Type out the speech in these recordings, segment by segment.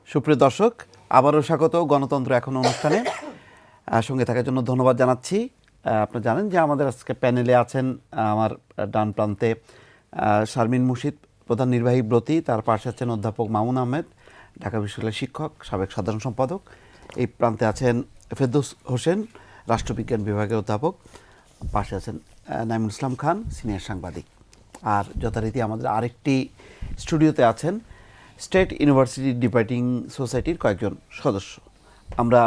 সুপ্রিয় দর্শক, আবারও স্বাগত গণতন্ত্র এখন অনুষ্ঠানে। সঙ্গে থাকার জন্য ধন্যবাদ জানাচ্ছি। আপনারা জানেন যে আমাদের আজকে প্যানেলে আছেন আমার ডান প্রান্তে শারমিন মুর্শিদ, প্রধান নির্বাহী ব্রতী, তার পাশে আছেন অধ্যাপক মামুন আহমেদ, ঢাকা বিশ্ববিদ্যালয়ের শিক্ষক, সাবেক সাধারণ সম্পাদক। এই প্রান্তে আছেন ফেরদৌস হোসেন, রাষ্ট্রবিজ্ঞান বিভাগের অধ্যাপক, পাশে আছেন নাইমুল ইসলাম খান, সিনিয়র সাংবাদিক। আর যথারীতি আমাদের আরেকটি স্টুডিওতে আছেন স্টেট ইউনিভার্সিটি ডিবেটিং সোসাইটির কয়েকজন সদস্য। আমরা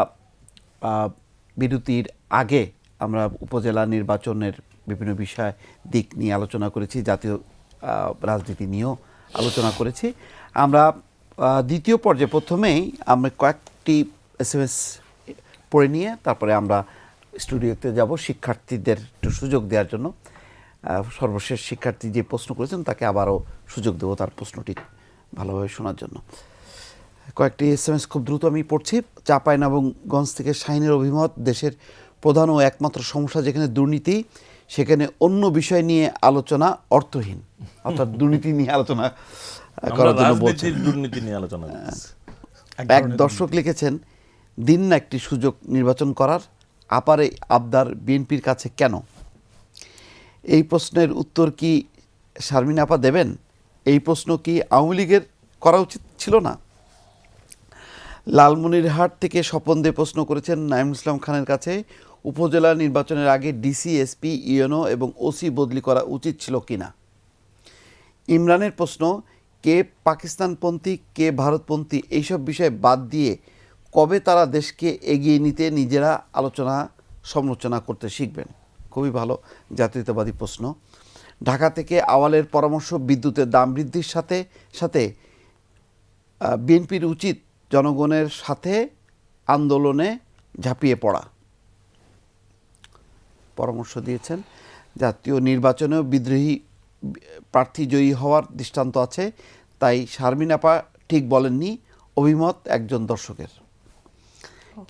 বিরতির আগে আমরা উপজেলা নির্বাচনের বিভিন্ন বিষয় দিক নিয়ে আলোচনা করেছি, জাতীয় রাজনীতি নিয়েও আলোচনা করেছি। আমরা দ্বিতীয় পর্যায়ে প্রথমেই আমরা কয়েকটি SMS পড়ে নিয়ে তারপরে আমরা স্টুডিওতে যাব শিক্ষার্থীদের একটু সুযোগ দেওয়ার জন্য। সর্বশেষ শিক্ষার্থী যে প্রশ্ন করেছেন তাকে আবারও সুযোগ দেবো তার প্রশ্নটি ভালোভাবে শোনার জন্য। কয়েকটি SMS খুব দ্রুত আমি পড়ছি। চাঁপাইনবাবগঞ্জ থেকে শাহিনের অভিমত, দেশের প্রধান ও একমাত্র সমস্যা যেখানে দুর্নীতি, সেখানে অন্য বিষয় নিয়ে আলোচনা অর্থহীন। অর্থাৎ দুর্নীতি নিয়ে আলোচনা করার জন্য বলছেন। দুর্নীতি নিয়ে আলোচনা এক দর্শক লিখেছেন, দিন না একটি সুযোগ নির্বাচন করার, আপারে আবদার বিএনপির কাছে কেন? এই প্রশ্নের উত্তর কি শারমিন আপা দেবেন? এই প্রশ্ন কি আওয়ামী লীগের করা উচিত ছিল না? লালমনিরহাট থেকে স্বপন দে প্রশ্ন করেছেন নাইমুল ইসলাম খানের কাছে, উপজেলা নির্বাচনের আগে ডিসি, এসপি, ইউএনও এবং ওসি বদলি করা উচিত ছিল কিনা? ইমরানের প্রশ্ন, কে পাকিস্তানপন্থী কে ভারতপন্থী এইসব বিষয় বাদ দিয়ে কবে তারা দেশকে এগিয়ে নিতে নিজেরা আলোচনা সমালোচনা করতে শিখবেন? খুবই ভালো জাতীয়তাবাদী প্রশ্ন। ঢাকা থেকে আওয়ালের পরামর্শ, বিদ্যুতের দাম বৃদ্ধির সাথে সাথে বিএনপির উচিত জনগণের সাথে আন্দোলনে ঝাঁপিয়ে পড়া পরামর্শ দিয়েছেন। জাতীয় নির্বাচনেও বিদ্রোহী প্রার্থী জয়ী হওয়ার দৃষ্টান্ত আছে, তাই শারমিন আপা ঠিক বলেননি, অভিমত একজন দর্শকের।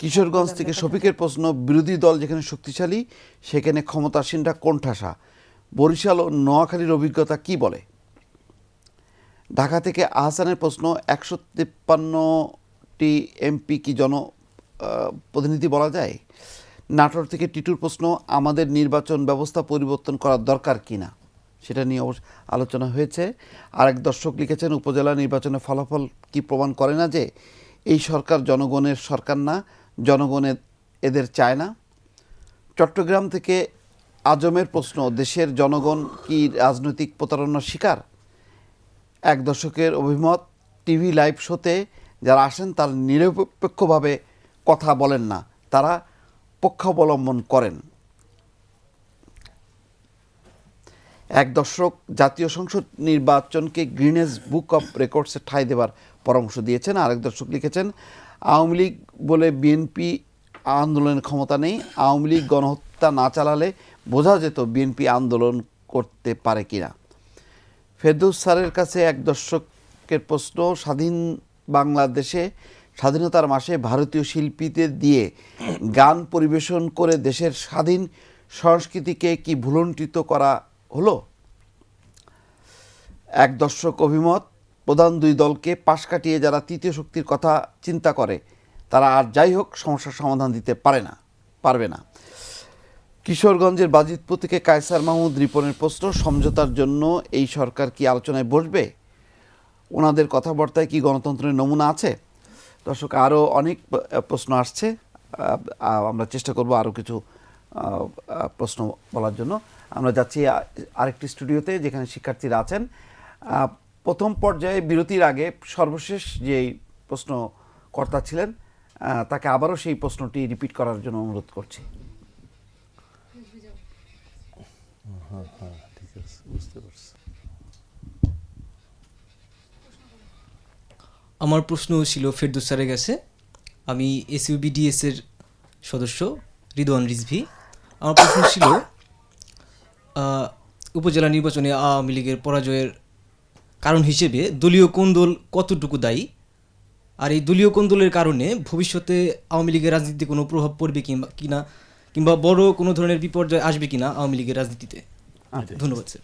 কিশোরগঞ্জ থেকে শফিকের প্রশ্ন, বিরোধী দল যেখানে শক্তিশালী সেখানে ক্ষমতাসীনরা কোণঠাসা, বরিশাল ও নোয়াখালীর অভিজ্ঞতা কি বলে? ঢাকা থেকে আহসানের প্রশ্ন, 153টি এমপি কি প্রতিনিধি বলা যায়? নাটোর থেকে টিটুর প্রশ্ন, আমাদের নির্বাচন ব্যবস্থা পরিবর্তন করার দরকার কিনা, সেটা নিয়ে আলোচনা হয়েছে। আরেক দর্শক লিখেছেন, উপজেলা নির্বাচনের ফলাফল কি প্রমাণ করে না যে এই সরকার জনগণের সরকার না, জনগণের এদের চায় না? চট্টগ্রাম থেকে আজমের প্রশ্ন, দেশের জনগণ কি রাজনৈতিক প্রতারণার শিকার? এক দর্শকের অভিমত, টিভি লাইভ শোতে যারা আসেন তারা নিরপেক্ষভাবে কথা বলেন না, তারা পক্ষাবলম্বন করেন। এক দর্শক জাতীয় সংসদ নির্বাচনকে গ্রিনেস বুক অফ রেকর্ডসে ঠাঁই দেওয়ার পরামর্শ দিয়েছেন। আরেক দর্শক লিখেছেন, আওয়ামী লীগ বলে বিএনপি আন্দোলনের ক্ষমতা নেই, আওয়ামী লীগ গণহত্যা না চালালে বোঝা যেত বিএনপি আন্দোলন করতে পারে কিনা। ফেরদৌস স্যারের কাছে এক দর্শকের প্রশ্ন, স্বাধীন বাংলাদেশে স্বাধীনতার মাসে ভারতীয় শিল্পীদের দিয়ে গান পরিবেশন করে দেশের স্বাধীন সংস্কৃতিকে কি ভুলুণ্ঠিত করা হলো? এক দর্শক অভিমত, প্রধান দুই দলকে পাশ কাটিয়ে যারা তৃতীয় শক্তির কথা চিন্তা করে তারা আর যাই হোক সমস্যার সমাধান দিতে পারবে না। কিশোরগঞ্জের বাজিতপুর থেকে কায়সার মাহমুদ রিপনের প্রশ্ন, সমঝোতার জন্য এই সরকার কি আলোচনায় বসবে? ওনাদের কথাবার্তায় কি গণতন্ত্রের নমুনা আছে? দর্শক, আরও অনেক প্রশ্ন আসছে, আমরা চেষ্টা করব আরও কিছু প্রশ্ন বলার জন্য। আমরা যাচ্ছি আরেকটি স্টুডিওতে যেখানে শিক্ষার্থীরা আছেন। প্রথম পর্যায়ে বিরতির আগে সর্বশেষ যেই প্রশ্নকর্তা ছিলেন তাকে আবারও সেই প্রশ্নটি রিপিট করার জন্য অনুরোধ করছি। ঠিক আছে, বুঝতে পারছি। আমার প্রশ্ন ছিল ফেরদৌস স্যারের কাছে। আমি এসইউবিডিএস এর সদস্য রিদওয়ান রিজভী। আমার প্রশ্ন ছিল, উপজেলা নির্বাচনে আওয়ামী লীগের পরাজয়ের কারণ হিসেবে দলীয় কোন্দল কতটুকু দায়ী, আর এই দলীয় কোন্দলের কারণে ভবিষ্যতে আওয়ামী লীগের রাজনীতিতে কোনো প্রভাব পড়বে কিনা কিংবা বড় কোনো ধরনের বিপর্যয় আসবে কিনা আওয়ামী লীগের রাজনীতিতে? ধন্যবাদ স্যার।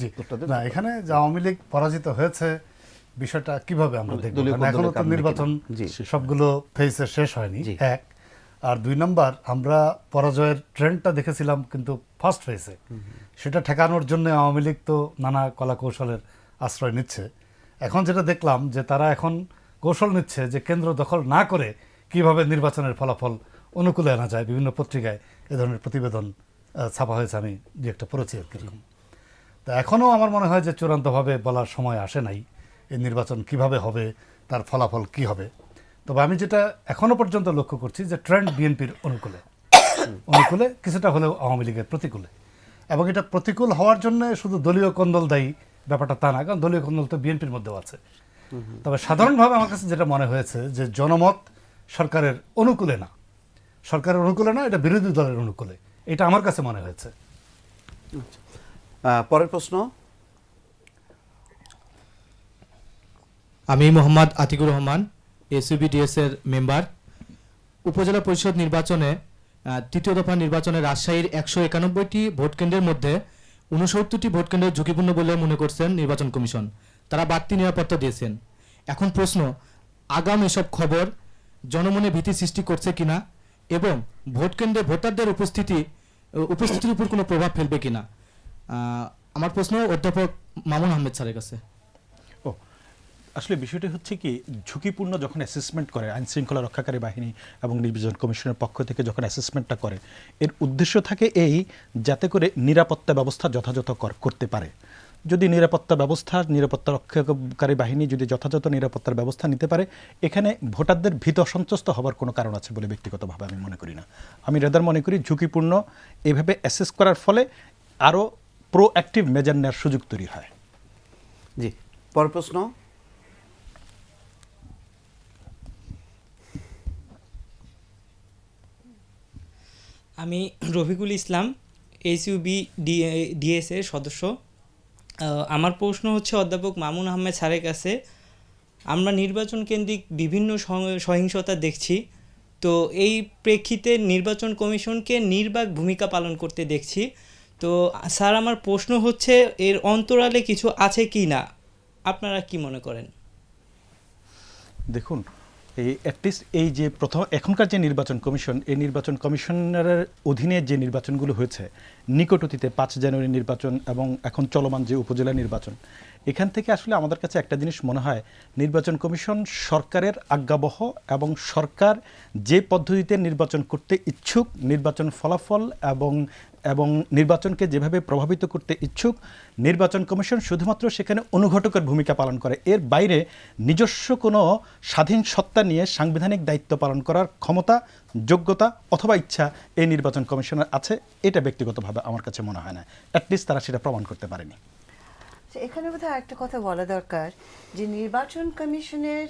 জি না, এখানে যে আওয়ামী লীগ পরাজিত হয়েছে বিষয়টা কিভাবে আমরা দেখব, দলীয় কারণ এখনো কোন্দলের তো কারণে নির্বাচন কিনা? জি। সবগুলো ফেজে শেষ হয়নি, জি। এক। আর 2 নাম্বার, আমরা পরাজয়ের ট্রেন্ডটা দেখেছিলাম কিন্তু ফার্স্ট ফেজে, সেটা ঠেকানোর জন্য আওয়ামী লীগ তো নানা কলা কৌশলের আশ্রয় নিচ্ছে। এখন যেটা দেখলাম যে তারা এখন কৌশল নিচ্ছে যে কেন্দ্র দখল না করে কিভাবে নির্বাচনের ফলাফল অনুকূলে আনা যায়। বিভিন্ন পত্রিকায় এ ধরনের প্রতিবেদন ছাপা হয়েছে, আমি যে একটা পড়েছি আর কি। তা এখনও আমার মনে হয় যে চূড়ান্তভাবে বলার সময় আসে নাই এই নির্বাচন কিভাবে হবে, তার ফলাফল কি হবে। তবে আমি যেটা এখনো পর্যন্ত লক্ষ্য করছি যে ট্রেন্ড বিএনপির অনুকূলে কিছুটা হলেও আওয়ামী লীগের প্রতিকূলে। এবং এটা প্রতিকূল হওয়ার জন্য শুধু দলীয় কোন্দল দায়ী ব্যাপারটা তা না, কারণ দলীয় কোন্দল তো বিএনপির মধ্যেও আছে। তবে সাধারণভাবে আমার কাছে যেটা মনে হয়েছে যে জনমত সরকারের অনুকূলে না, এটা বিরোধী দলের অনুকূলে, এটা আমার কাছে মনে হয়েছে। পরের প্রশ্ন। আমি মোহাম্মদ আতিকুর রহমান, এসইউবিডিএস এর মেম্বার। উপজেলা পরিষদ নির্বাচনে তৃতীয় দফা নির্বাচনে রাজশাহীর 191টি ভোট কেন্দ্রের মধ্যে 69টি ভোট কেন্দ্র ঝুঁকিপূর্ণ বলে মনে করছেন নির্বাচন কমিশন। তারা বাড়তি নিরাপত্তা দিয়েছেন। এখন প্রশ্ন, আগাম এসব খবর জনমনে ভীতি সৃষ্টি করছে কিনা এবং ভোট কেন্দ্রে ভোটারদের উপস্থিতির উপর কোনো প্রভাব ফেলবে কিনা। আমার প্রশ্ন অধ্যাপক মামুন আহমেদ স্যারের কাছে। আসলে বিষয়টি হচ্ছে কি, ঝুঁকিপূর্ণ যখন অ্যাসেসমেন্ট করে আইন শৃঙ্খলা রক্ষাকারী বাহিনী এবং নির্বাচন কমিশনের পক্ষ থেকে যখন অ্যাসেসমেন্টটা করে, এর উদ্দেশ্য থাকে এই যাতে করে নিরাপত্তা ব্যবস্থা যথাযথ করতে পারে। যদি নিরাপত্তা রক্ষাকারী বাহিনী যদি যথাযথ নিরাপত্তার ব্যবস্থা নিতে পারে, এখানে ভোটারদের ভীত সন্ত্রস্ত হবার কোনো কারণ আছে বলে ব্যক্তিগতভাবে আমি মনে করি না। আমি রেদার মনে করি ঝুঁকিপূর্ণ এভাবে অ্যাসেস করার ফলে আরও প্রোঅ্যাক্টিভ মেজার নেওয়ার সুযোগ তৈরি হয়। জি, পরের প্রশ্ন। আমি রফিকুল ইসলাম, এসইউবিডিএস এর সদস্য। আমার প্রশ্ন হচ্ছে অধ্যাপক মামুন আহমেদ স্যারের কাছে। আমরা নির্বাচন কেন্দ্রিক বিভিন্ন সহিংসতা দেখছি, তো এই প্রেক্ষিতে নির্বাচন কমিশনকে নির্বাক ভূমিকা পালন করতে দেখছি। তো স্যার, আমার প্রশ্ন হচ্ছে এর অন্তরালে কিছু আছে কি না, আপনারা কি মনে করেন? দেখুন, এই অ্যাটলিস্ট এই যে এখনকার যে নির্বাচন কমিশন, এই নির্বাচন কমিশনের অধীনে যে নির্বাচনগুলো হয়েছে, নিকট অতীতে 5 জানুয়ারি নির্বাচন এবং এখন চলমান যে উপজেলা নির্বাচন, এখান থেকে আসলে আমাদের কাছে একটা জিনিস মনে হয়, নির্বাচন কমিশন সরকারের আজ্ঞাবহ এবং সরকার যে পদ্ধতিতে নির্বাচন করতে ইচ্ছুক, নির্বাচন ফলাফল এবং নির্বাচনকে যেভাবে প্রভাবিত করতে ইচ্ছুক, নির্বাচন কমিশন শুধুমাত্র সেখানে অনুঘটকের ভূমিকা পালন করে। এর বাইরে নিজস্ব কোনো স্বাধীন সত্তা নিয়ে সাংবিধানিক দায়িত্ব পালন করার ক্ষমতা, যোগ্যতা অথবা ইচ্ছা এই নির্বাচন কমিশনের আছে, এটা ব্যক্তিগতভাবে আমার কাছে মনে হয় না। অ্যাটলিস্ট তারা সেটা প্রমাণ করতে পারেনি। এখানে বোধহয় একটা কথা বলা দরকার যে নির্বাচন কমিশনের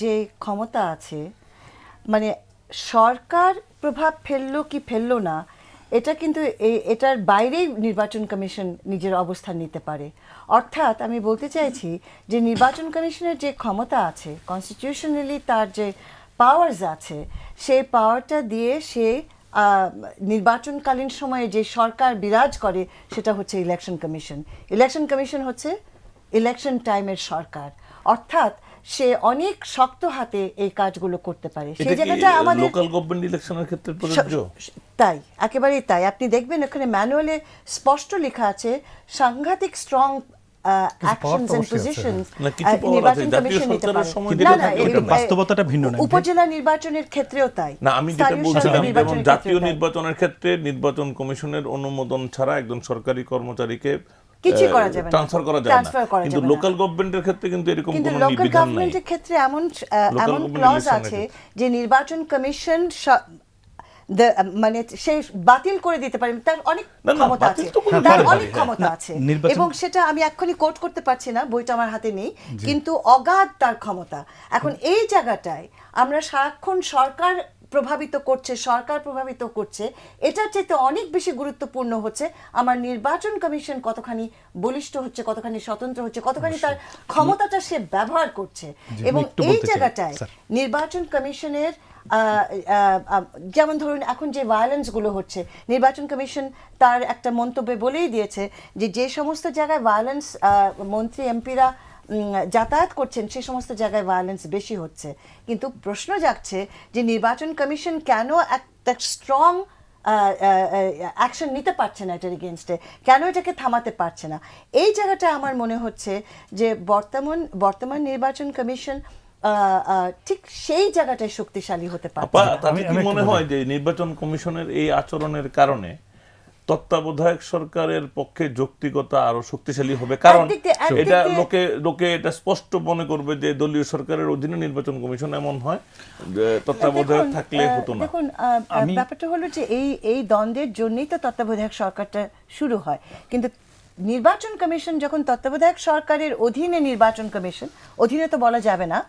যে ক্ষমতা আছে, মানে সরকার প্রভাব ফেললো কি ফেললো না, এটা কিন্তু এটার বাইরেই নির্বাচন কমিশন নিজের অবস্থান নিতে পারে। অর্থাৎ আমি বলতে চাইছি যে নির্বাচন কমিশনের যে ক্ষমতা আছে, কনস্টিটিউশনালি তার যে পাওয়ার্স আছে, সেই পাওয়ারটা দিয়ে সে নির্বাচনকালীন সময়ে যে সরকার বিরাজ করে সেটা হচ্ছে ইলেকশন কমিশন হচ্ছে ইলেকশন টাইমের সরকার। অর্থাৎ সে অনেক শক্ত হাতে এই কাজগুলো করতে পারে। সেই জায়গাটা আমাদের লোকাল গভর্নমেন্ট ইলেকশনের ক্ষেত্রে প্রযোজ্য। তাই, একেবারেই তাই। আপনি দেখবেন এখানে ম্যানুয়ালে স্পষ্ট লেখা আছে সাংঘাতিক স্ট্রং অ্যাকশনস এন্ড পজিশনস নির্বাচন কমিশন নিতে পারে। না না, বাস্তবতাটা ভিন্ন না। উপজেলা নির্বাচনের ক্ষেত্রেও তাই। না, আমি যেটা বলছিলাম, যেমন জাতীয় নির্বাচনের ক্ষেত্রে নির্বাচন কমিশনের অনুমোদন ছাড়া একজন সরকারি কর্মচারীকে কিছু করা যাবে না, ট্রান্সফার করা যায় না। কিন্তু লোকাল গভর্নমেন্টের ক্ষেত্রে কিন্তু এরকম কোনো লোকাল বিধান নাই। গভর্নমেন্টের ক্ষেত্রে এমন ক্লজ আছে যে নির্বাচন কমিশন মানে সে বাতিল করে দিতে পারে, তার অনেক ক্ষমতা আছে, এবং সেটা আমি এক্ষুনি কোট করতে পারছি না, বইটা আমার হাতে নেই, কিন্তু অগাধ তার ক্ষমতা। এখন এই জায়গাটায় আমরা সারাক্ষণ সরকার প্রভাবিত করছে, এটার চাইতে অনেক বেশি গুরুত্বপূর্ণ হচ্ছে আমার নির্বাচন কমিশন কতখানি বলিষ্ঠ হচ্ছে, কতখানি স্বতন্ত্র হচ্ছে, কতখানি তার ক্ষমতাটা সে ব্যবহার করছে। এবং এই জায়গাটায় নির্বাচন কমিশনের যেমন ধরুন এখন যে ভায়োলেন্সগুলো হচ্ছে, নির্বাচন কমিশন তার একটা মন্তব্যে বলেই দিয়েছে যে যে সমস্ত জায়গায় ভায়োলেন্স মন্ত্রী এমপিরা যাতায়াত করছেন সে সমস্ত জায়গায় ভায়োলেন্স বেশি হচ্ছে। কিন্তু প্রশ্ন জাগছে যে নির্বাচন কমিশন কেন একটা স্ট্রং অ্যাকশন নিতে পারছে না এটার এগেনস্টে, কেন এটাকে থামাতে পারছে না? এই জায়গাটা আমার মনে হচ্ছে যে বর্তমান নির্বাচন কমিশন ঠিক সেই জায়গাটায় শক্তিশালী হতে পারছে আপা, না। তাতে কি মনে হয় যে নির্বাচন কমিশনের এই আচরণের কারণে তত্ত্বাবধায়ক সরকারের পক্ষে যৌক্তিকতা আরো শক্তিশালী হবে? কারণ এটা লোকে এটা স্পষ্ট মনে করবে যে দলীয় সরকারের অধীনে নির্বাচন কমিশন এমন হয় যে তত্ত্বাবধায়ক থাকলে হতো না। দেখুন, ব্যাপারটা হলো যে এই দ্বন্দ্বের জন্যই তো তত্ত্বাবধায়ক সরকারটা শুরু হয়। কিন্তু নির্বাচন কমিশন যখন তত্ত্বাবধায়ক সরকারের অধীনে নির্বাচন কমিশন, অধীনে তো বলা যাবে না,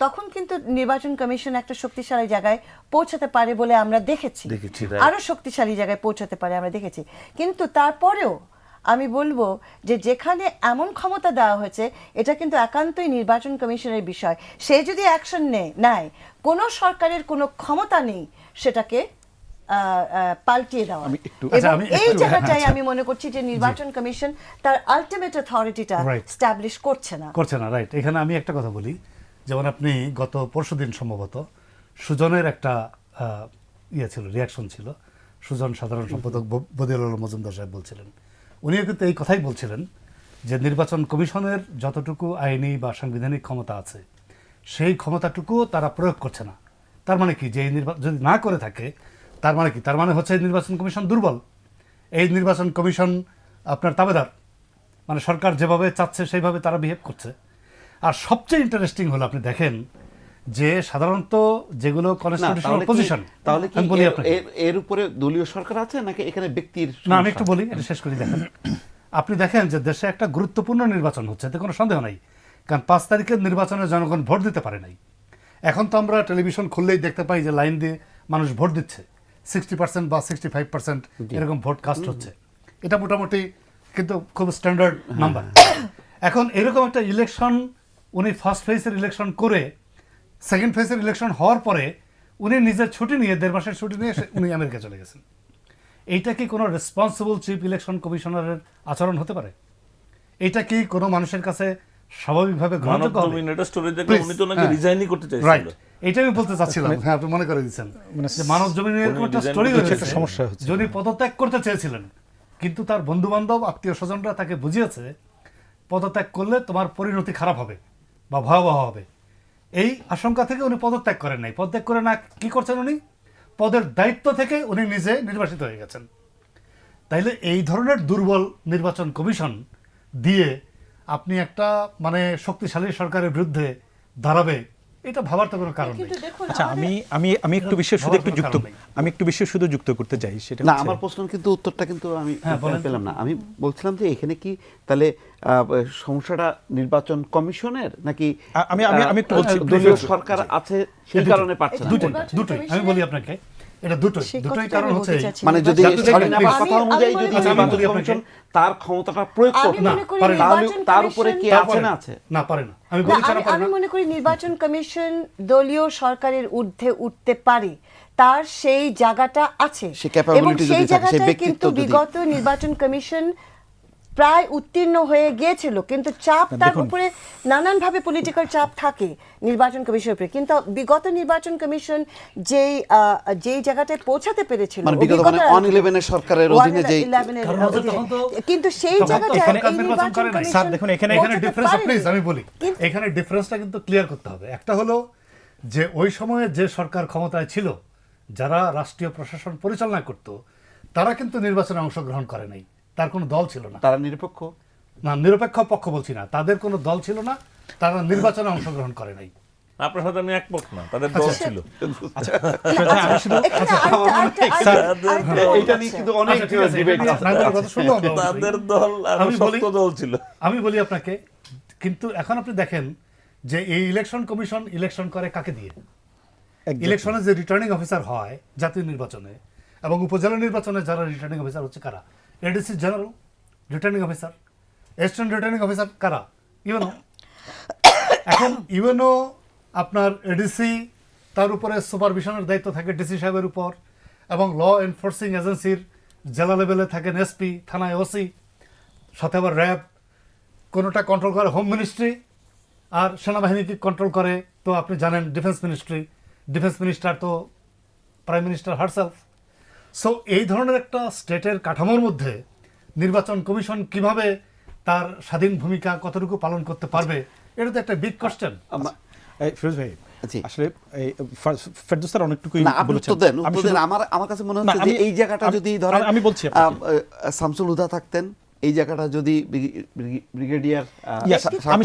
তখন কিন্তু নির্বাচন কমিশন একটা শক্তিশালী জায়গায় পৌঁছাতে পারে বলে আমরা দেখেছি, আরো শক্তিশালী জায়গায় পৌঁছাতে পারে আমরা দেখেছি। কিন্তু তারপরেও আমি বলবো যে যেখানে এমন ক্ষমতা দেওয়া হয়েছে এটা কিন্তু একান্তই নির্বাচন কমিশনের বিষয়। সে যদি অ্যাকশন নেয়, কোনো সরকারের কোনো ক্ষমতা নেই সেটাকে পাল্টিয়ে দেওয়া। এবং এই জায়গাটাই আমি মনে করছি যে নির্বাচন কমিশন তার আলটিমেট অথরিটিটা এস্টাবলিশ করছে না। রাইট। এখানে আমি একটা কথা বলি, যেমন আপনি গত পরশুদিন সম্ভবত সুজনের একটা ছিল, রিয়াকশন ছিল। সুজন সাধারণ সম্পাদক বদিউল আলম মজুমদার সাহেব বলছিলেন, উনিও কিন্তু এই কথাই বলছিলেন যে নির্বাচন কমিশনের যতটুকু আইনি বা সাংবিধানিক ক্ষমতা আছে সেই ক্ষমতাটুকুও তারা প্রয়োগ করছে না। তার মানে কি, যে যদি না করে থাকে তার মানে কি? তার মানে হচ্ছে নির্বাচন কমিশন দুর্বল, এই নির্বাচন কমিশন আপনার তাবেদার, মানে সরকার যেভাবে চাচ্ছে সেইভাবে তারা বিহেভ করছে। আর সবচেয়ে ইন্টারেস্টিং হলো আপনি দেখেন যে সাধারণত যেগুলো কনস্টিটিউশনাল পজিশন, তাহলে কি আমি বলি আপনাকে, এর উপরে দলীয় সরকার আছে নাকি এখানে ব্যক্তির? না, আমি একটু বলি, এটা শেষ করি। দেখেন, আপনি দেখেন যে দেশে একটা গুরুত্বপূর্ণ নির্বাচন হচ্ছে, এতে কোনো সন্দেহ নাই। কারণ 5 তারিখের নির্বাচনে জনগণ ভোট দিতে পারে নাই। এখন তো আমরা টেলিভিশন খুললেই দেখতে পাই যে লাইন দিয়ে মানুষ ভোট দিচ্ছে, 60% বা 65% এরকম ভোট কাস্ট হচ্ছে। এটা মোটামুটি কিন্তু খুব স্ট্যান্ডার্ড নাম্বার। এখন এরকম একটা ইলেকশন উনি ফার্স্ট ফেজের ইলেকশন করে সেকেন্ড ফেজের ইলেকশন হওয়ার পরে উনি নিজের ছুটি নিয়ে 1.5 মাসের ছুটি নিয়ে উনি আমেরিকা চলে গেছেন। এইটা কি কোনো রেসপন্সিবল চিফ ইলেকশন কমিশনারের আচরণ হতে পারে? এটা কি কোনো মানুষের কাছে স্বাভাবিকভাবে গ্রহণযোগ্য হবে? রাইট, এটা আমি বলতে চাচ্ছিলাম। হ্যাঁ, আপনি মনে করে দিচ্ছেন যে মানব জমিনের এরকম একটা স্টোরি হয়েছে, একটা সমস্যা হচ্ছে। যিনি পদত্যাগ করতে চেয়েছিলেন, কিন্তু তার বন্ধু বান্ধব আত্মীয় স্বজনরা তাকে বুঝিয়েছে পদত্যাগ করলে তোমার পরিণতি খারাপ হবে বা ভয়াবহ হবে। এই আশঙ্কা থেকে উনি পদত্যাগ করেন নাই। পদত্যাগ করে না কি করছেন, উনি পদের দায়িত্ব থেকে উনি নিজে নির্বাচিত হয়ে গেছেন। তাইলে এই ধরনের দুর্বল নির্বাচন কমিশন দিয়ে আপনি একটা মানে শক্তিশালী সরকারের বিরুদ্ধে দাঁড়াবে, এটা ভাবার তো কোনো কারণ নেই। আচ্ছা, আমি একটু বিষয় শুধু যুক্ত করতে চাই। সেটা না, আমার প্রশ্ন কিন্তু উত্তরটা কিন্তু আমি পেলাম না। আমি বলছিলাম যে এখানে কি তাহলে সমস্যাটা নির্বাচন কমিশনের নাকি আমি একটু বলছি, দলীয় সরকার আছে সেই কারণে পারছে না? দুটোই আমি বলি আপনাকে, এটা দুটোই কারণ হচ্ছে, মানে যদি কথা অনুযায়ী যদি নির্বাচন কমিশন তার ক্ষমতাটা প্রয়োগ করতে না পারে, তার উপরে কি আছে না আছে? না, পারে না। আমি মনে করি নির্বাচন কমিশন দলীয় সরকারের ঊর্ধ্বে উঠতে পারে, তার সেই জায়গাটা আছে। এবং সেই জায়গাটায় কিন্তু বিগত নির্বাচন কমিশন প্রায় উত্তীর্ণ হয়ে গিয়েছিল, কিন্তু চাপ তার উপরে নানানভাবে পলিটিক্যাল চাপ থাকে নির্বাচন কমিশনের উপরে। কিন্তু বিগত নির্বাচন কমিশন যেই জায়গাটায় পৌঁছাতে পেরেছিল, সরকারের অধীনে যেই, কিন্তু সেই জায়গাটায় দেখুন এখানে ডিফারেন্স, প্লিজ আমি বলি, এখানে ডিফারেন্সটা কিন্তু ক্লিয়ার করতে হবে। একটা হলো যে ওই সময়ে যে সরকার ক্ষমতায় ছিল, যারা রাষ্ট্রীয় প্রশাসন পরিচালনা করত, তারা কিন্তু নির্বাচনে অংশগ্রহণ করে নাই, তার কোনো দল ছিল না। তারা নিরপেক্ষ না, নিরপেক্ষ পক্ষ বলছি না, তাদের কোনো দল ছিল না, তারা নির্বাচনে অংশগ্রহণ করে নাই। আপনার সাথে আমি একমত না, তাদের দল ছিল। আমি বলি আপনাকে, কিন্তু এখন আপনি দেখেন যে এই ইলেকশন কমিশন ইলেকশন করে কাকে দিয়ে? ইলেকশনে যে রিটার্নিং অফিসার হয় জাতীয় নির্বাচনে এবং উপজেলা নির্বাচনে যারা রিটার্নিং অফিসার হচ্ছে কারা? ADC general returning officer, assistant returning officer কারা? ইউএনও। এখন ইউএনও আপনার এডিসি, তার উপরে সুপারভিশনের দায়িত্ব থাকে ডিসি সাহেবের উপর, এবং ল এনফোর্সিং এজেন্সির জেলা লেভেলে থাকেন এসপি, থানায় ওসি, সাথে আবার র্যাব, কোনোটা কন্ট্রোল করে হোম মিনিস্ট্রি, আর সেনাবাহিনীকে কন্ট্রোল করে তো আপনি জানেন ডিফেন্স মিনিস্টার তো প্রাইম মিনিস্টার হারসেলফ। সো এই ধরনের একটা স্টেটের কাঠামোর মধ্যে নির্বাচন কমিশন কিভাবে তার স্বাধীন ভূমিকা কতটুকু পালন করতে পারবে, এটা তো একটা বিগ কোশ্চেন। ফিরোজ ভাই, জি। আসলে এই ফেরদৌস স্যার অনেকটুকুই না, আপনি বলেছেন। উত্তর দেন, আমি উত্তর দেন। শুধু- আমার কাছে মনে না, হচ্ছে যে আমি- এই জায়গাটা আমি- যদি ধরেন আমি বলছি আপনাকে। শামসুল হুদা থাকতেন, এই জায়গাটা যদি ব্রিগেডিয়ার Yes, আমি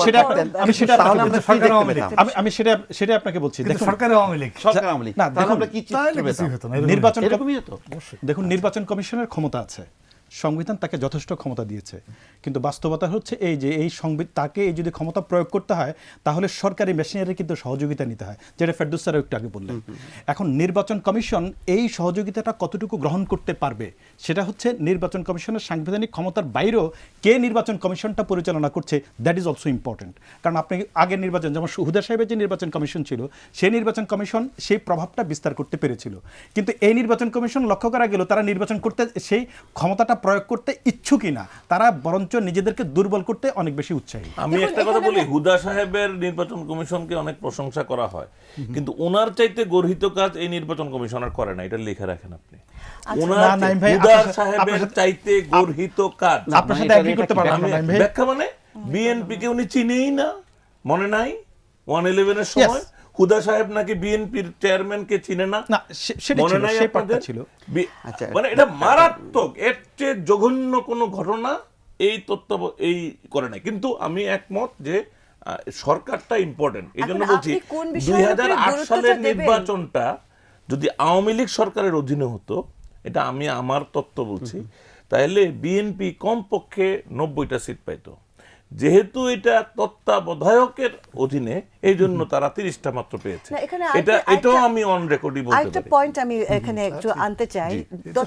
সেটা তাহলে আমরা সরকার কি আওয়ামী দেখতে লীগ। পেতাম? আমি সেটা আপনাকে বলছি। কিন্তু দেখুন, সরকারের আওয়ামী লীগ, সরকার আওয়ামী লীগ। না, তাহলে দেখুন, আমরা কি চিত্র তাহলে পেতাম? কিছুই হতো না, এরকম নির্বাচন এরকমই হতো। দেখুন, নির্বাচন কমিশনের ক্ষমতা আছে, সংবিধান তাকে যথেষ্ট ক্ষমতা দিয়েছে, কিন্তু বাস্তবতা হচ্ছে এই যে এই তাকে এই যদি ক্ষমতা প্রয়োগ করতে হয় তাহলে সরকারি মেশিনারি কিন্তু সহযোগিতা নিতে হয়, যেটা ফেরদৌস স্যার একটু আগে বললেন। এখন নির্বাচন কমিশন এই সহযোগিতাটা কতটুকু গ্রহণ করতে পারবে সেটা হচ্ছে নির্বাচন কমিশনের সাংবিধানিক ক্ষমতার বাইরেও কে নির্বাচন কমিশনটা পরিচালনা করছে, দ্যাট ইজ অলসো ইম্পর্টেন্ট। কারণ আপনি আগের নির্বাচন, যেমন হুদা সাহেবের যে নির্বাচন কমিশন ছিল, সেই নির্বাচন কমিশন সেই প্রভাবটা বিস্তার করতে পেরেছিল, কিন্তু এই নির্বাচন কমিশন লক্ষ্য করা গেল তারা নির্বাচন করতে সেই ক্ষমতাটা প্রয়োগ করতে ইচ্ছুকই না, তারা বরঞ্চ নিজেদেরকে দুর্বল করতে অনেক বেশি উৎসাহী। আমি একটা কথা বলি, হুদা সাহেবের নির্বাচন কমিশনকে অনেক প্রশংসা করা হয়, কিন্তু ওনার চাইতে গর্হিত কাজ এই নির্বাচন কমিশনার করে না, এটা লিখে রাখেন আপনি। ওনার না, নাইম ভাই, হুদা আপনার সাহেবের সাথে- চাইতে গর্হিত কাজ। আপনার সাথে এগ্রি করতে পারলাম না, আমি নাইম ভাই। ব্যাখ্যা মানে বিএনপি কে উনি চিনেই না, মনে নাই 111 এর সময় হুদা সাহেব নাকি বিএনপির চেয়ারম্যানকে চিনে না, না, সেটা মনে ছিল, নাই সেই আপনাদের? পার্টটা ছিল। আচ্ছা। মানে এটা মারাত্মক, এর চেয়ে জঘন্য কোনো ঘটনা এই এই করে নাই। কিন্তু আমি একমত যে সরকারটা ইম্পর্টেন্ট, এই জন্য এখন বলছি আপনি কোন বিষয়ের উপরে 2008 গুরুত্বটা সালের দেবেন? নির্বাচনটা যদি আওয়ামী লীগ সরকারের অধীনে হতো, এটা আমি আমার তত্ত্ব বলছি, তাহলে বিএনপি কমপক্ষে 90টা সিট পাইতো। যেহেতু এটা তত্ত্বাবধায়কের অধীনে, এই জন্য তারা 30টা মাত্র পেয়েছে। না, এখানে এটাও আমি অন রেকর্ডই বলতে আরেকটা পারি। পয়েন্ট আমি এখানে একটু আনতে চাই। তো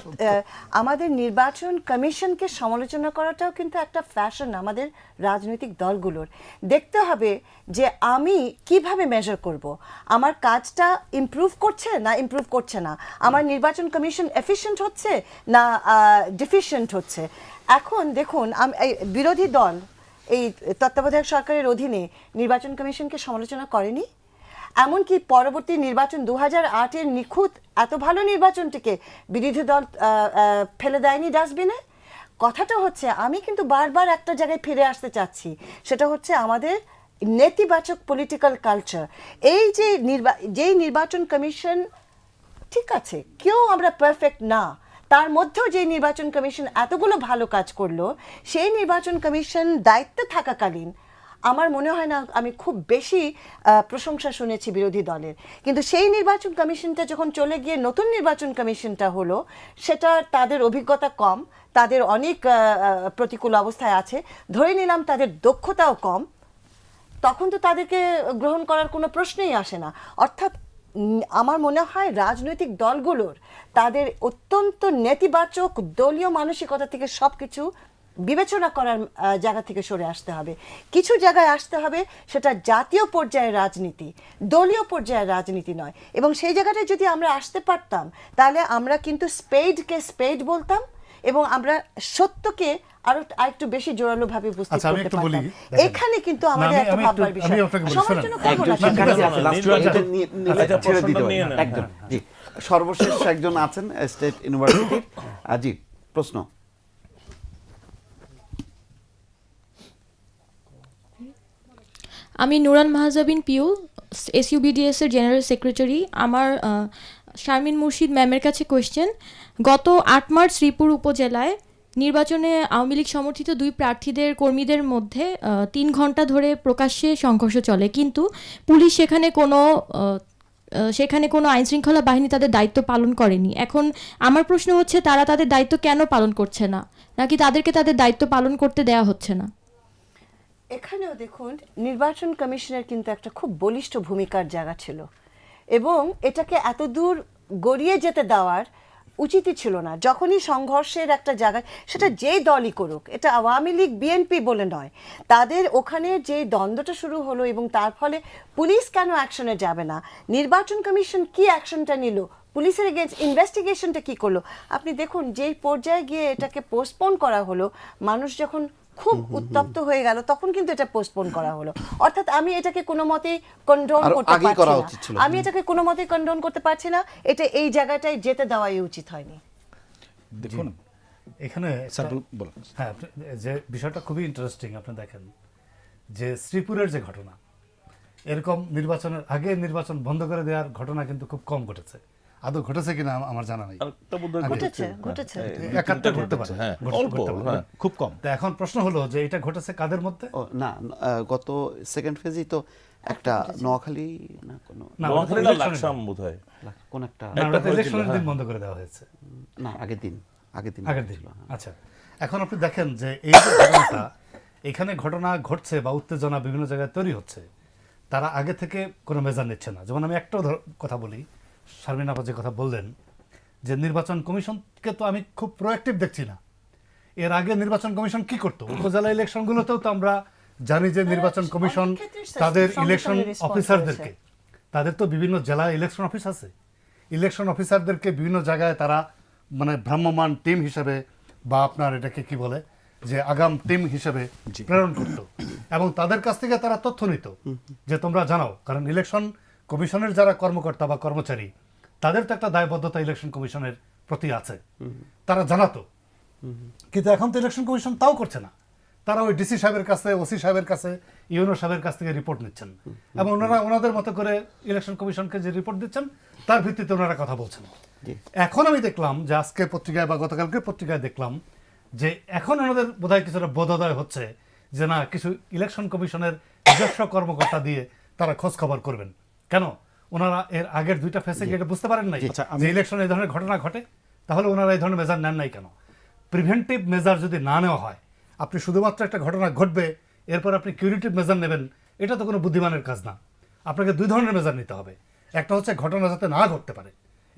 আমাদের নির্বাচন কমিশনকে সমালোচনা করাটাও কিন্তু একটা ফ্যাশন আমাদের রাজনৈতিক দলগুলোর। দেখতে হবে যে আমি কিভাবে মেজার করব, আমার কাজটা ইমপ্রুভ করছে না ইমপ্রুভ করছে না, আমার নির্বাচন কমিশন এফিশিয়েন্ট হচ্ছে না ডিফিশিয়েন্ট হচ্ছে। এখন দেখুন, এই বিরোধী দল এই তত্ত্বাবধায়ক সরকারের অধীনে নির্বাচন কমিশনকে সমালোচনা করেনি। এমনকি পরবর্তী নির্বাচন 2008-এর নিখুঁত এত ভালো নির্বাচনটিকে বিরোধী দল ফেলে দেয়নি ডাস্টবিনে। কথাটা হচ্ছে, আমি কিন্তু বারবার একটা জায়গায় ফিরে আসতে চাচ্ছি, সেটা হচ্ছে আমাদের নেতিবাচক পলিটিক্যাল কালচার। এই যে যেই নির্বাচন কমিশন, ঠিক আছে, কেউ আমরা পারফেক্ট না, তার মধ্যেও যে নির্বাচন কমিশন এতগুলো ভালো কাজ করলো, সেই নির্বাচন কমিশন দায়িত্বে থাকাকালীন আমার মনে হয় না আমি খুব বেশি প্রশংসা শুনেছি বিরোধী দলের। কিন্তু সেই নির্বাচন কমিশনটা যখন চলে গিয়ে নতুন নির্বাচন কমিশনটা হলো, সেটা তাদের অভিজ্ঞতা কম, তাদের অনেক প্রতিকূল অবস্থায় আছে, ধরে নিলাম তাদের দক্ষতাও কম, তখন তো তাদেরকে গ্রহণ করার কোনো প্রশ্নই আসে না। অর্থাৎ আমার মনে হয় রাজনৈতিক দলগুলোর তাদের অত্যন্ত নেতিবাচক দলীয় মানসিকতা থেকে সব কিছু বিবেচনা করার জায়গা থেকে সরে আসতে হবে। কিছু জায়গায় আসতে হবে, সেটা জাতীয় পর্যায়ের রাজনীতি, দলীয় পর্যায়ের রাজনীতি নয়। এবং সেই জায়গাটায় যদি আমরা আসতে পারতাম, তাহলে আমরা কিন্তু স্পেডকে স্পেড বলতাম এবং আমরা সত্যকে আরেকটু বেশি জোরালো ভাবে উপস্থিত আচ্ছা, আমি করতে একটু বলি, পারতাম। দেখেন। এখানে কিন্তু আমাদের আমি একটা একটু- ভাববার বিষয়। আমি আপনাকে বলি, সমালোচনা শোনেন। করবো না, একজন ঠিক আছে? ছেড়ে দিতে পারি। একজন, জি, সর্বশেষ একজন আছেন স্টেট ইউনিভার্সিটির। জি, প্রশ্ন। আমি নুরান মাহজাবিন পিউ, এসইউবিডিএস এর জেনারেল সেক্রেটারি। আমার শারমিন মুর্শিদ ম্যামের কাছে কোয়েশ্চেন। গত 8 মার্চ শ্রীপুর উপজেলায় নির্বাচনে আওয়ামী লীগ সমর্থিত 2 প্রার্থীদের কর্মীদের মধ্যে 3 ঘন্টা ধরে প্রকাশ্যে সংঘর্ষ চলে, কিন্তু পুলিশ সেখানে কোনো আইনশৃঙ্খলা বাহিনী তাদের দায়িত্ব পালন করেনি। এখন আমার প্রশ্ন হচ্ছে, তারা তাদের দায়িত্ব কেন পালন করছে না, নাকি তাদেরকে তাদের দায়িত্ব পালন করতে দেওয়া হচ্ছে না? এখানেও দেখুন, নির্বাচন কমিশনের কিন্তু একটা খুব বলিষ্ঠ ভূমিকার জায়গা ছিল এবং এটাকে এত দূর গড়িয়ে যেতে দেওয়ার উচিতই ছিল না। যখনই সংঘর্ষের একটা জায়গায়, সেটা যেই দলই করুক, এটা আওয়ামী লীগ বিএনপি বলে নয়, তাদের ওখানে যে দ্বন্দ্বটা শুরু হলো এবং তার ফলে পুলিশ কেন অ্যাকশনে যাবে না, নির্বাচন কমিশন কি অ্যাকশনটা নিল, পুলিশের এগেন্স্ট ইনভেস্টিগেশনটা কি করলো, আপনি দেখুন যেই পর্যায়ে গিয়ে এটাকে পোস্টপোন করা হলো, মানুষ যখন খুব উত্তপ্ত হয়ে গেল, তখন কিন্তু এটা পোস্টপোন করা হলো। অর্থাৎ আমি এটাকে কোনো মতেই কন্ডোন আরো করতে আগেই করা পারছি উচিত ছিল। না, আমি এটাকে কোনো মতেই কন্ডোন করতে পারছি না, এটা এই জায়গাটায় যেতে দেওয়াই উচিত হয়নি। দেখুন এখানে স্যার একটা- বলুন। হ্যাঁ, যে বিষয়টা খুবই ইন্টারেস্টিং। আপনি দেখেন যে শ্রীপুরের যে ঘটনা, এরকম নির্বাচনের আগে নির্বাচন বন্ধ করে দেওয়ার ঘটনা কিন্তু খুব কম ঘটেছে। আদৌ ঘটেছে কিনা আমার জানা নেই। আরেকটা বোধহয় ঘটেছে, ঘটেছে। ঘটেছে। হ্যাঁ, একাত্তর দুই তিনটা ঘটতে ঘটেছে, পারে। হ্যাঁ, ঘটতে অল্প, পারে। হ্যাঁ। খুব কম। তা এখন প্রশ্ন হলো যে এটা ঘটেছে কাদের মধ্যে? ও না, গত সেকেন্ড ফেজেই তো একটা নোয়াখালী না কোনো না, নোয়াখালী ওটা না তো election লাকসাম বোধহয়। কোন একটা না, ওটা তো হয়েছিল, ইলেকশনের দিন হ্যাঁ। বন্ধ করে দেওয়া হয়েছে, না আগের দিন আগের দিন। ছিল, হ্যাঁ। আচ্ছা, এখন আপনি দেখেন যে এই যে ঘটনাটা, এখানে ঘটনা ঘটছে বা উত্তেজনা বিভিন্ন জায়গায় তৈরি হচ্ছে, তারা আগে থেকে কোনো মেজার নিচ্ছে না। যেমন আমি একটা কথা বলি, শারমিন আপা যে কথা বললেন যে নির্বাচন কমিশনকে তো আমি খুব প্রোঅ্যাক্টিভ দেখছি না। এর আগে নির্বাচন কমিশন কি করতো? উপজেলা ইলেকশনগুলোতেও তো আমরা জানি যে নির্বাচন কমিশন অনেক ক্ষেত্রেই তাদের সঙ্গে ইলেকশন সঙ্গে response অফিসারদেরকে, তাদের তো বিভিন্ন জেলায় ইলেকশন অফিস আছে, ইলেকশন অফিসারদেরকে বিভিন্ন জায়গায় তারা মানে ভ্রাম্যমান টিম হিসেবে বা আপনার এটাকে কি বলে যে আগাম টিম হিসেবে প্রেরণ করত এবং তাদের কাছ থেকে তারা তথ্য নিত যে তোমরা জানাও। কারণ ইলেকশন কমিশনের যারা কর্মকর্তা বা কর্মচারী, তাদের তো একটা দায়বদ্ধতা ইলেকশন কমিশনের প্রতি আছে, তারা জানাতো। কিন্তু এখন তো ইলেকশন কমিশন তাও করছে না। তারা ওই ডিসি সাহেবের কাছে, ওসি সাহেবের কাছে, ইউনো সাহেবের কাছ থেকে রিপোর্ট নিচ্ছেন এবং ওনারা ওনাদের মতো করে ইলেকশন কমিশনকে যে রিপোর্ট দিচ্ছেন তার ভিত্তিতে ওনারা কথা বলছেন। এখন আমি দেখলাম যে আজকে পত্রিকায় বা গতকালকে পত্রিকায় দেখলাম যে এখন ওনাদের বোধহয় কিছুটা বোধোদয় হচ্ছে যে না, কিছু ইলেকশন কমিশনের নিজস্ব কর্মকর্তা দিয়ে তারা খোঁজ খবর করবেন। কেন ওনারা এর আগের দুইটা ফেসে গিয়ে এটা বুঝতে পারেন নাই আচ্ছা, যে ইলেকশনে এই ধরনের ঘটনা ঘটে? তাহলে ওনারা এই ধরনের মেজার নেন নাই কেন? প্রিভেন্টিভ মেজার যদি না নেওয়া হয়, আপনি শুধুমাত্র একটা ঘটনা ঘটবে এরপর আপনি কিউরেটিভ মেজার নেবেন, এটা তো কোনো বুদ্ধিমানের কাজ না। আপনাকে দুই ধরনের মেজার নিতে হবে। একটা হচ্ছে ঘটনা যাতে না ঘটতে পারে,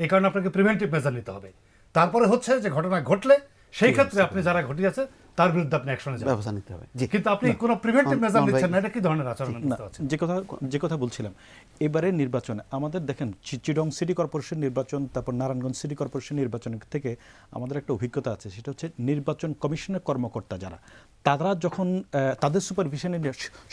এই কারণে আপনাকে প্রিভেন্টিভ মেজার নিতে হবে। তারপরে হচ্ছে যে ঘটনা ঘটলে সেই ক্ষেত্রে আপনি যারা ঘটিয়েছে তার বিরুদ্ধে আপনি অ্যাকশনে যাবেন। ব্যবস্থা নিতে হবে। জি, কিন্তু আপনি কোনো প্রিভেন্টিভ মেজার ভাই। নিচ্ছেন না, এটা কি ধরনের আচরণ? না, বুঝতে পারছেন? যে কথা বলছিলাম, এবারে নির্বাচনে আমাদের দেখেন চিটং সিটি কর্পোরেশন নির্বাচন, তারপর নারায়ণগঞ্জ সিটি কর্পোরেশন নির্বাচন থেকে আমাদের একটা অভিজ্ঞতা আছে। সেটা হচ্ছে নির্বাচন কমিশনের কর্মকর্তা যারা, তারা যখন তাদের সুপারভিশনে,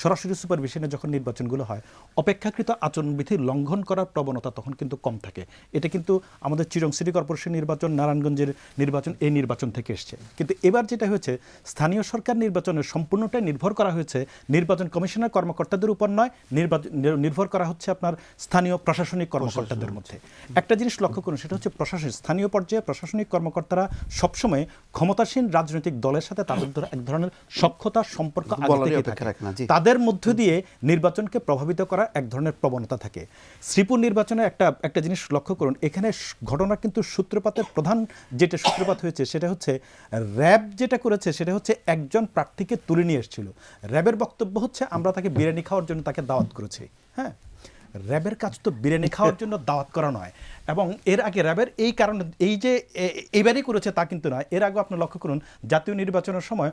সরাসরি সুপারভিশনে যখন নির্বাচনগুলো হয়, অপেক্ষাকৃত আচরণবিধি লঙ্ঘন করার প্রবণতা তখন কিন্তু কম থাকে। এটা কিন্তু আমাদের চিটং সিটি কর্পোরেশন নির্বাচন, নারায়ণগঞ্জের নির্বাচন, এই নির্বাচন থেকে এসছে। কিন্তু এবার যেটা হয়েছে, স্থানীয় সরকার নির্বাচনের সম্পূর্ণটাই নির্ভর করা হয়েছে নির্বাচন কমিশনের কর্মকর্তাদের উপর নয়, নির্ভর করা হচ্ছে আপনার স্থানীয় প্রশাসনিক কর্মকর্তাদের মধ্যে। একটা জিনিস লক্ষ্য করুন, সেটা হচ্ছে প্রশাসন, স্থানীয় পর্যায়ে প্রশাসনিক কর্মকর্তারা সবসময় ক্ষমতাসীন রাজনৈতিক দলের সাথে তাদের এক ধরনের সক্ষতার সম্পর্ক আগে বলারই থেকেই অপেক্ষা থাকে। রাখে না, জি। তাদের মধ্য দিয়ে নির্বাচনকে প্রভাবিত করার এক ধরনের প্রবণতা থাকে। শ্রীপুর নির্বাচনে একটা জিনিস লক্ষ্য করুন, এখানে ঘটনা কিন্তু সূত্রপাতের প্রধান যেটা সূত্রপাত হয়েছে সেটা হচ্ছে র্যাব যেটা করেছে সেটা হচ্ছে একজন প্রার্থীকে তুলে নিয়ে এসেছিল। র্যাবের বক্তব্য হচ্ছে আমরা তাকে বিরিয়ানি খাওয়ার জন্য তাকে দাওয়াত করেছি। হ্যাঁ, র্যাবের কাজ তো বিরিয়ানি খাওয়ার জন্য দাওয়াত করা নয়। এবং এর আগে র্যাবের এই কারণে এই যে এইবারই করেছে তা কিন্তু নয়, এর আগে আপনি লক্ষ্য করুন জাতীয় নির্বাচনের সময়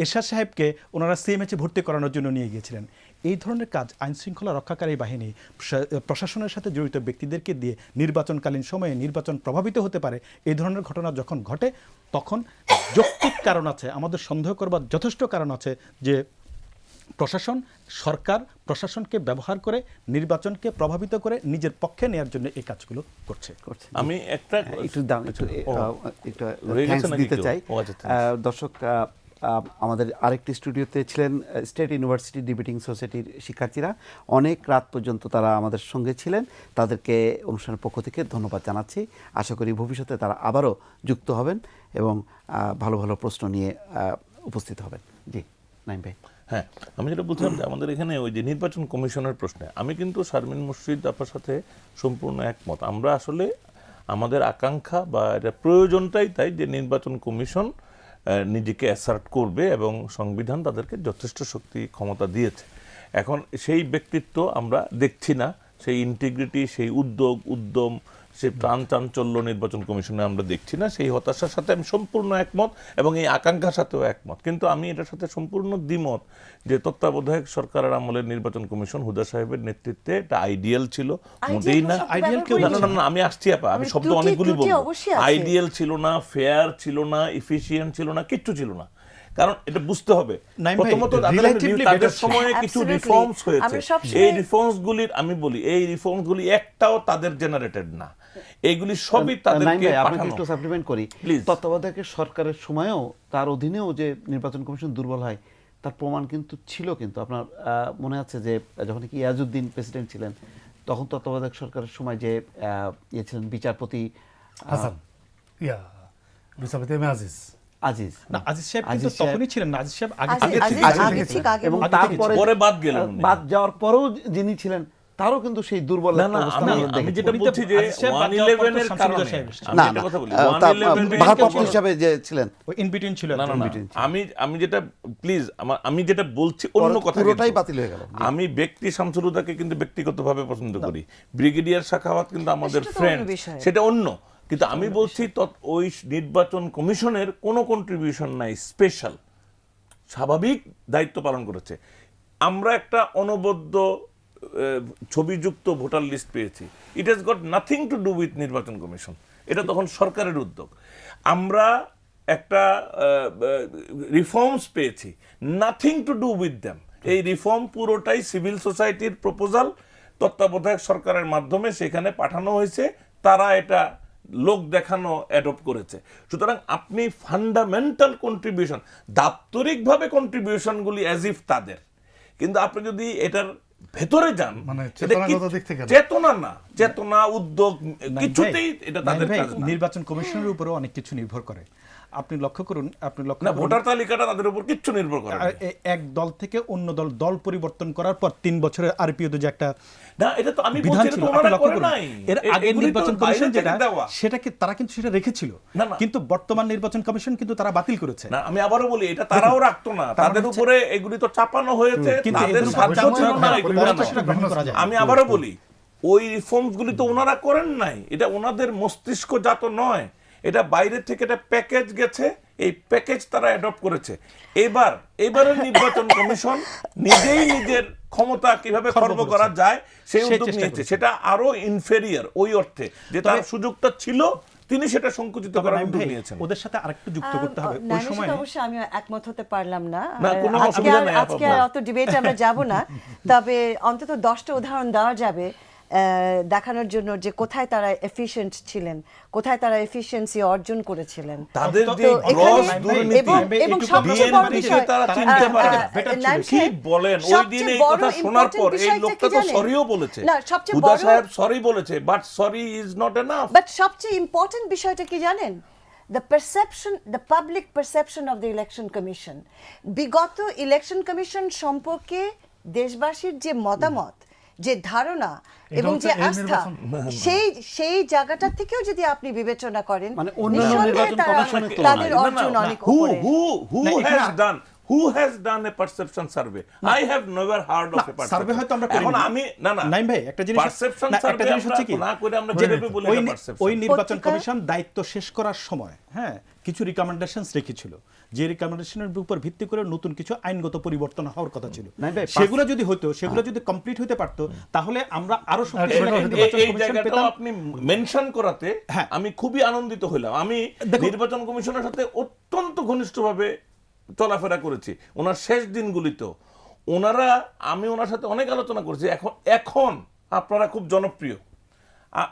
এরশাদ সাহেবকে ওনারা সিএমএইচে ভর্তি করানোর জন্য নিয়ে গিয়েছিলেন। এই ধরনের কাজ আইনশৃঙ্খলা রক্ষাকারী বাহিনী, প্রশাসনের সাথে জড়িত ব্যক্তিদেরকে দিয়ে নির্বাচনকালীন সময়ে নির্বাচন প্রভাবিত হতে পারে। এই ধরনের ঘটনা যখন ঘটে তখন যৌক্তিক কারণ আছে, আমাদের সন্দেহ করবার যথেষ্ট কারণ আছে যে প্রশাসন, সরকার প্রশাসনকে ব্যবহার করে নির্বাচনকে প্রভাবিত করে নিজের পক্ষে নেওয়ার জন্য এই কাজগুলো করছে। আমি একটা একটু একটু রয়ে গেছে thanks নাকি দিতে কেউ? চাই। ও আচ্ছা, thanks। দর্শক, আমাদের আরেকটি স্টুডিওতে ছিলেন স্টেট ইউনিভার্সিটি ডিবেটিং সোসাইটির শিক্ষার্থীরা। অনেক রাত পর্যন্ত তারা আমাদের সঙ্গে ছিলেন। তাদেরকে অনুষ্ঠানের পক্ষ থেকে ধন্যবাদ জানাচ্ছি। আশা করি ভবিষ্যতে তারা আবারও যুক্ত হবেন এবং ভালো ভালো প্রশ্ন নিয়ে উপস্থিত হবেন। জি নাইম ভাই। হ্যাঁ, আমি যেটা বলছিলাম যে আমাদের এখানে ওই যে নির্বাচন কমিশনের প্রশ্নে আমি কিন্তু শারমিন মুর্শিদ আপার সাথে সম্পূর্ণ একমত। আমরা আসলে আমাদের আকাঙ্ক্ষা বা এটা প্রয়োজনটাই তাই যে নির্বাচন কমিশন নিজেকে অ্যাসার্ট করবে এবং সংবিধান তাদেরকে যথেষ্ট শক্তি ক্ষমতা দিয়েছে। এখন সেই ব্যক্তিত্ব আমরা দেখছি না, সেই ইন্টিগ্রিটি, সেই উদ্যম, সেই প্রাণ চাঞ্চল্য নির্বাচন কমিশনে আমরা দেখছি না। সেই হতাশার সাথে আমি সম্পূর্ণ একমত এবং এই আকাঙ্ক্ষার সাথেও একমত। কিন্তু আমি এটার সাথে সম্পূর্ণ দ্বিমত যে তত্ত্বাবধায়ক সরকারের আমলের নির্বাচন কমিশন হুদা সাহেবের নেতৃত্বে এটা আইডিয়াল ছিল, মোটেই না। আমি আসছি আপা, আমি শব্দ অনেকগুলি বলবো। আইডিয়াল ছিল না, ফেয়ার ছিল না, ইফিশিয়েন্ট ছিল না, কিচ্ছু ছিল না। কারণ এটা বুঝতে হবে নাইম ভাই, প্রথমত relatively তাদের better সময়ে কিছু Absolutely. রিফর্মস হয়েছে, আমরা সবসময়- এই রিফর্মসগুলির আমি বলি এই রিফর্মসগুলি একটাও তাদের জেনারেটেড না, এইগুলি সবই নাইম তাদেরকে ভাই, আপনাকে পাঠানো। একটু সাপ্লিমেন্ট করি। Please. তত্ত্বাবধায়ক সরকারের সময়ও তার অধীনেও যে নির্বাচন কমিশন দুর্বল হয় তার প্রমাণ কিন্তু ছিল। কিন্তু আপনার মনে আছে যে যখন কি ইয়াজউদ্দিন প্রেসিডেন্ট ছিলেন তখন তত্ত্বাবধায়ক সরকারের সময় যে ইয়ে ছিলেন বিচারপতি হাসান বিচারপতি এম এ আজিজ। আজিজ না, আজিজ সাহেব কিন্তু আজিজ সাহেব- তখনই ছিলেন না, আজিজ সাহেব আগে আজিজ- থেকে আজিজ- ছিলেন। আগে ঠিক আগে এবং বলতে তারপরে পরে বাদ গেলেন উনি। বাদ যাওয়ার পরেও যিনি ছিলেন তারও কিন্তু সেই দুর্বল না একটা না অবস্থা আমি আমরা আমি দেখেছি। যেটা বলছি যে আজিজ সাহেব বাদ যাওয়ার পর তো 111 এর শামসুল কারণে সাহেব এসেছেন। আমি না একটা না কথা বলি তা 111 ভারপ্রাপ্ত হিসাবে যে ছিলেন ওই ইন বিটুইন ছিল না না একটা। না আমি যেটা প্লিজ আমি যেটা বলছি অন্য কথা পুরোটাই কিন্তু। বাতিল হয়ে গেল। আমি ব্যক্তি শামসুল হুদাকে কিন্তু ব্যক্তিগতভাবে পছন্দ করি, ব্রিগেডিয়ার সাখাওয়াত কিন্তু আমাদের সেটা তো ফ্রেন্ড, অন্য বিষয়। সেটা অন্য, কিন্তু আমি বলছি ওই নির্বাচন কমিশনের কোনো কন্ট্রিবিউশন নাই স্পেশাল, স্বাভাবিক দায়িত্ব পালন করেছে। আমরা একটা অনবদ্য ছবিযুক্ত ভোটার লিস্ট পেয়েছি, it has got nothing to do with নির্বাচন কমিশন, এটা তখন সরকারের উদ্যোগ। আমরা একটা রিফর্মস পেয়েছি, nothing to do with them. এই রিফর্ম পুরোটাই সিভিল সোসাইটির প্রপোজাল, তত্ত্বাবধায়ক সরকারের মাধ্যমে সেখানে পাঠানো হয়েছে, তারা এটা লোক দেখানো অ্যাডপ্ট করেছে। সুতরাং আপনি ফান্ডামেন্টাল কন্ট্রিবিউশন, দাপ্তরিকভাবে কন্ট্রিবিউশনগুলি অ্যাজ ইফ তাদের, কিন্তু আপনি যদি এটার ভেতরে যান মানে এটা কি- চেতনাগত দিক থেকে না। চেতনা না, চেতনা উদ্যোগ নাইম কিছুতেই ভাই, এটা নাইম তাদের ভাই, কাজ না। নির্বাচন কমিশনের উপরে অনেক কিছু নির্ভর করে। আপনি লক্ষ্য করুন না, ভোটার তালিকাটা তাদের উপর কিচ্ছু নির্ভর করে না। এক দল থেকে অন্য দল পরিবর্তন করার পর 3 বছরের আরপিওতে যে একটা না, এটা তো আমি বিধান বলছি, এটা ছিল, তো আপনি ওনারা লক্ষ্য করে করুন। নাই। এর আগে এগুলি তো নির্বাচন বাইরে কমিশন থেকে যেটা দেওয়া। সেটাকে তারা কিন্তু সেটা রেখেছিল, না, না। কিন্তু বর্তমান নির্বাচন কমিশন কিন্তু তারা বাতিল করেছে। না, আমি আবারও বলি এটা তারাও রাখতো না, তার তাদের মানে হচ্ছে- উপরে এগুলি তো চাপানো হয়েছে, কিন্তু তাদের এদের সাধ্য ছিল না এগুলি পরে তো আনা। সেটা গ্রহণ করা যায়। আমি আবারও বলি ওই রিফর্মস গুলি তো ওনারা করেন নাই, এটা ওনাদের মস্তিষ্কজাত নয়, এটা বাইরে থেকে একটা প্যাকেজ গেছে, এই প্যাকেজ তারা অ্যাডপ্ট করেছে। এবারের নির্বাচন কমিশন নিজেই নিজের ক্ষমতা কিভাবে খর্ব করা যায় সেই উদ্যোগ চেষ্টা নিয়েছে, করেছে। সেটা আরো ইনফেরিয়ার ওই অর্থে যে তার সুযোগটা ছিল, তিনি সেটা সংকুচিত তবে করার নাইম উদ্যোগ ভাই, নিয়েছেন। ওদের সাথে আরেকটু যুক্ত করতে হবে। ওই নাইমের সময় সাথে অবশ্যই আমি একমত হতে পারলাম না। না, আর কোনো আজকে অসুবিধা আর- নেই, আজকে আপা। আর অত ডিবেটে আমরা যাব না, তবে অন্তত 10টা উদাহরণ দেওয়া যাবে দেখানোর জন্য যে কোথায় তারা এফিশিয়েন্ট ছিলেন, কোথায় তারা এফিশিয়েন্সি অর্জন করেছিলেন। তাদের তো যে এখানে গ্রস দুর্নীতি, এবং সবচেয়ে বড় BNP কে বিষয় তারা চিনতে পারে না। নাইম কি সাহেব, বলেন, ওই সবচেয়ে দিন এই বড় কথা শোনার important পর এই বিষয়টা লোকটা কি তো জানেন? সরিও বলেছে, না, সবচেয়ে হুদা বড় সাহেব সরি বলেছে, but sorry is not enough. But সবচেয়ে ইম্পর্টেন্ট বিষয়টা কি জানেন? The public perception of the election commission. বিগত ইলেকশন কমিশন সম্পর্কে দেশবাসীর যে মতামত, যে ধারণা এবং হচ্ছে যে এই আস্থা, সেই জায়গাটা থেকেও যদি আপনি বিবেচনা করেন, মানে অন্যান্য নিঃসন্দেহে নির্বাচন কমিশনের তুলনায়। তাদের অর্জন অনেক উপরে। Who has done a perception survey? I have never heard of a perception. Survey হয়তো আমরা এখন করিনি। আমি না নাইম ভাই, একটা জিনিস পারসেপশন না, একটা সার্ভে জিনিস হচ্ছে কি, না করে আমরা যেভাবে বলি ওই এটা ওই পারসেপশন। নির্বাচন পত্রিকা- কমিশন দায়িত্ব শেষ করার সময় কিছু রিকমেন্ডেশনস রেখেছিল, যে রিকমেন্ডেশনের উপর ভিত্তি করে নতুন কিছু আইনগত পরিবর্তন হওয়ার কথা ছিল। নাইম ভাই, সেগুলো যদি হতো, সেগুলো যদি কমপ্লিট হতে পারতো, তাহলে আমরা আরো শক্তিশালী সেটা একটা নির্বাচন এই কমিশন জায়গাটাও পেতাম। আপনি মেনশন করাতে হ্যাঁ। আমি খুবই আনন্দিত হইলাম। আমি দেখুন- নির্বাচন কমিশনের সাথে অত্যন্ত ঘনিষ্ঠভাবে চলাফেরা করেছি ওনার শেষ দিনগুলিতেও। আমি ওনার সাথে অনেক আলোচনা করেছি। এখন আপনারা খুব জনপ্রিয়,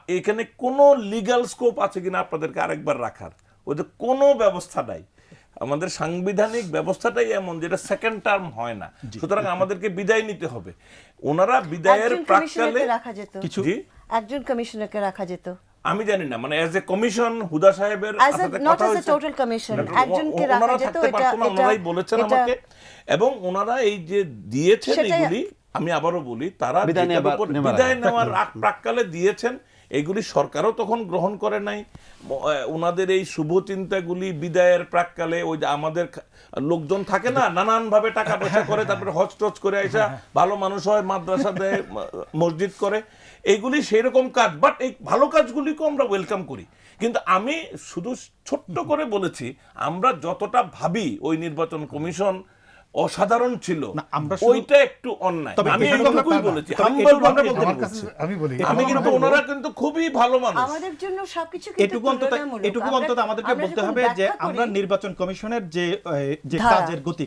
এখানে কোনো লিগ্যাল স্কোপ আছে কিনা আপনাদেরকে আরেকবার রাখার, ওই যে কোনো ব্যবস্থা নাই। আমাদের সাংবিধানিক ব্যবস্থাটাই এমন যেটা সেকেন্ড টার্ম হয় না, সুতরাং আমাদেরকে বিদায় নিতে হবে। ওনারা বিদায়ের একজন প্রাক্কালে কমিশনারকে রাখা যেত, জি একজন কমিশনারকে রাখা যেত। আমি জানি না, মানে অ্যাজ এ কমিশন হুদা সাহেবের সাথে not কথা as a হয়েছে। total commission, না, একজনকে ওনারা রাখা যেত, থাকতে পারতো না, ওনারাই বলেছেন আমাকে। এবং ওনারা এই যে দিয়েছেন সেটাই- এগুলি, আমি আবারও বলি, তারা বিদায় যেটার নেবার- উপর নেবার বিদায় আগে। নেওয়ার প্রাক্কালে দিয়েছেন, এগুলি সরকারও তখন গ্রহণ করে নাই। ওনাদের এই শুভ চিন্তাগুলি বিদায়ের প্রাক্কালে ওই যে আমাদের লোকজন থাকে না, নানান ভাবে টাকা পয়সা করে, তারপরে হজ টজ করে আইসা ভালো মানুষ হয়, মাদ্রাসা দেয়, মসজিদ করে, এইগুলি সেই রকম কাজ। বাট এই ভালো কাজগুলিকেও আমরা ওয়েলকাম করি। কিন্তু আমি শুধু ছোট্ট করে বলেছি, আমরা যতটা ভাবি ওই নির্বাচন কমিশন অসাধারণ ছিল, না, আমরা শুধু- ওইটা একটু অন্যায়। তবে আমি এটুকু এইটুকুই আমরা- বলেছি, তবে humble এটুকু আমরা ভাবে বলতে আমার বলছি। কাছে আমি বলি আমি কিন্তু ওনারা কিন্তু খুবই ভালো মানুষ। আমাদের জন্য সবকিছু এটুকু অন্তত আমাদেরকে বলতে হবে যে আমরা নির্বাচন কমিশনের যে ধারা। কাজের গতি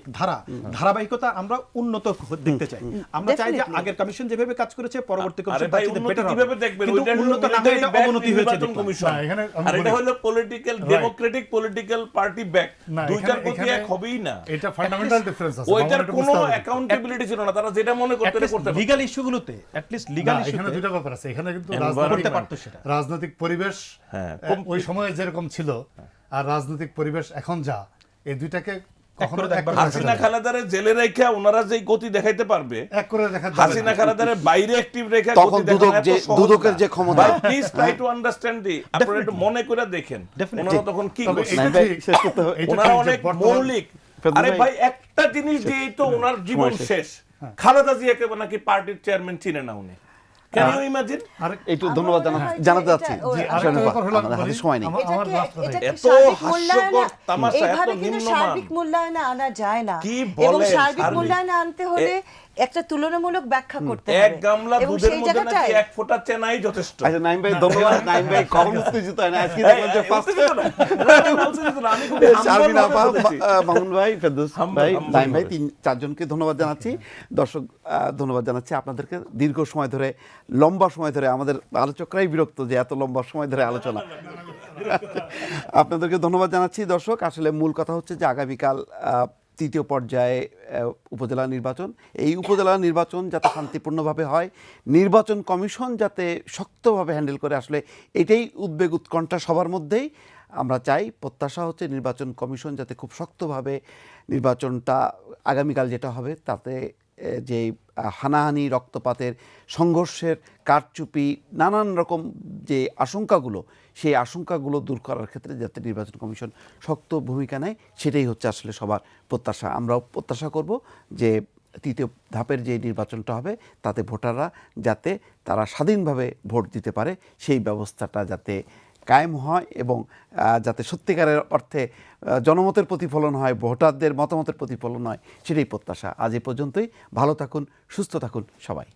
ধারাবাহিকতা আমরা উন্নত দেখতে চাই। আমরা চাই যে Definitely. আগের কমিশন যেভাবে কাজ করেছে পরবর্তী আরে কমিশন ভাই, তার চেয়ে উন্নতি better হবে। কিভাবে দেখবেন? কিন্তু ওইটা হলো উন্নত না হয়ে military এটা backed অবনতি হয়েছে নির্বাচন দেখলাম। কমিশন। না, এখানে আমি আর এটা বলি- হলো political Right. Democratic political party back, না, দুইটার এখানে- গতি এখানে এক হবেই না। এটা ফান্ডামেন্টাল ডিফারেন্স আছে, ওইটার আমার এটা কোনো বুঝতে হবে। অ্যাকাউন্টেবিলিটি ছিল না, তারা যেটা মনে করতে এটা করতে পারতো। লিগ্যাল ইস্যুগুলোতে অ্যাটলিস্ট লিগ্যাল না, এখানে ইস্যুতে দুইটা ব্যাপার আছে, এখানে কিন্তু Environment করতে পারতো সেটা। রাজনৈতিক পরিবেশ হ্যাঁ, ওই সময়ে যেরকম ছিল আর রাজনৈতিক পরিবেশ এখন যা, এই দুইটাকে কখনো করে এক দেখবার করে দেখা হাসিনা যাবে না। খালেদারে জেলে রেখে ওনারা যেই গতি দেখাইতে পারবে, এক করে দেখা যাবে হাসিনা না। খালেদারে বাইরে অ্যাক্টিভ রেখে তখন দুদকের যে ক্ষমতা। প্লিজ ট্রাই টু আন্ডারস্ট্যান্ড আপনারা একটু মনে করে দেখেন Definitely. ওনারা তখন কি তবে করছে। এটা নাইম ভাই, ঠিক- শেষ করতে হবে। এটা ওনারা ঠিক যে অনেক বর্তমান- মৌলিক। ফেরদৌস আরে ভাই, ভাই, একটা জিনিস দিয়েই তো ওনার জীবন সময় শেষ। শেষ। খালেদা জিয়াকে নাকি পার্টির চেয়ারম্যান চিনে না উনি, ক্যান ইউ ইমাজিন? আরেক- একটু ধন্যবাদ জানাতে চাচ্ছি। জি, আরেকটা শোনেন, ব্যাপার হলো আমি আমাদের হাতে বলি, সময় নেই। আমার last কথা। এত হাস্যকর তামাশা, এত এইভাবে কিন্তু নিম্নমান। সার্বিক মূল্যায়নে আনা যায় না, কি এবং বলেন, সার্বিক সার্বিক? মূল্যায়নে আনতে হলে একটা তুলনামূলক ব্যাখ্যা করতে এক হবে গামলা এবং দুধের সেই মধ্যে নাকি জায়গাটায় এক ফোঁটা চেনাই যথেষ্ট। আচ্ছা নাইম ভাই, ধন্যবাদ। নাইম ভাই কখন উত্তেজিত হয় না, আজকে দেখলাম যে ফার্স্ট আমি খুব humble শারমিন ভাবে আপা, বলেছি। মামুন ভাই, ফেরদৌস Humble, ভাই, humble নাইম ভাই, ভাবে। 3-4জনকে ধন্যবাদ জানাচ্ছি। দর্শক ধন্যবাদ জানাচ্ছি আপনাদেরকে। দীর্ঘ সময় ধরে, লম্বা সময় ধরে, আমাদের আলোচকরাই বিরক্ত যে এত লম্বা সময় ধরে আলোচনা। আপনাদেরকে ধন্যবাদ জানাচ্ছি। দর্শক, আসলে মূল কথা হচ্ছে যে আগামীকাল তৃতীয় পর্যায়ে উপজেলা নির্বাচন। এই উপজেলা নির্বাচন যাতে শান্তিপূর্ণভাবে হয়, নির্বাচন কমিশন যাতে শক্তভাবে হ্যান্ডেল করে, আসলে এটাই উদ্বেগ উৎকণ্ঠা সবার মধ্যেই। আমরা চাই, প্রত্যাশা হচ্ছে নির্বাচন কমিশন যাতে খুব শক্তভাবে নির্বাচনটা আগামীকাল যেটা হবে তাতে যে হানাহানি, রক্তপাতের, সংঘর্ষের, কারচুপি, নানান রকম যে আশঙ্কাগুলো, সেই আশঙ্কাগুলো দূর করার ক্ষেত্রে যাতে নির্বাচন কমিশন শক্ত ভূমিকা নেয়, সেটাই হচ্ছে আসলে সবার প্রত্যাশা। আমরাও প্রত্যাশা করব যে তৃতীয় ধাপের যে নির্বাচনটা হবে তাতে ভোটাররা যাতে তারা স্বাধীনভাবে ভোট দিতে পারে, সেই ব্যবস্থাটা যাতে কায়েম হয় এবং যাতে সত্যিকারের অর্থে জনমতের প্রতিফলন হয়, ভোটারদের মতামতের প্রতিফলন হয়, সেটাই প্রত্যাশা। আজ এ পর্যন্তই। ভালো থাকুন, সুস্থ থাকুন সবাই।